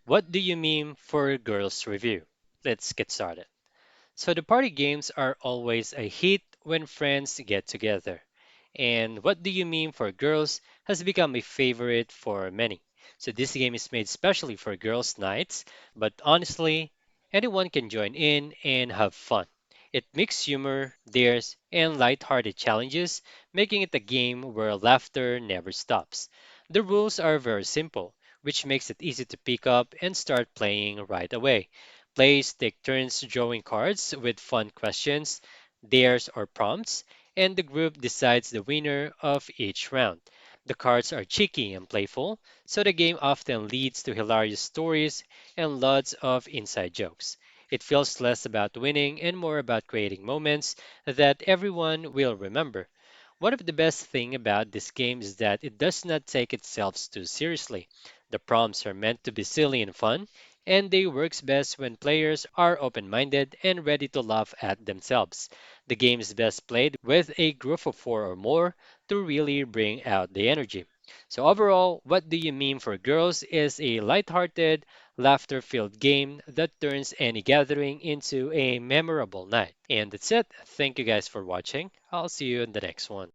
What do you mean for girls review? Let's get started. So the party games are always a hit when friends get together. And what do you mean for girls has become a favorite for many. So this game is made specially for girls' nights, but honestly, anyone can join in and have fun. It mixes humor, dares, and lighthearted challenges, making it a game where laughter never stops. The rules are very simple, which makes it easy to pick up and start playing right away. Players take turns drawing cards with fun questions, dares, or prompts, and the group decides the winner of each round. The cards are cheeky and playful, so the game often leads to hilarious stories and lots of inside jokes. It feels less about winning and more about creating moments that everyone will remember. One of the best things about this game is that it does not take itself too seriously. The prompts are meant to be silly and fun, and they works best when players are open-minded and ready to laugh at themselves. The game is best played with a group of four or more to really bring out the energy. So overall, what do you mean for girls is a lighthearted, laughter-filled game that turns any gathering into a memorable night. And that's it. Thank you guys for watching. I'll see you in the next one.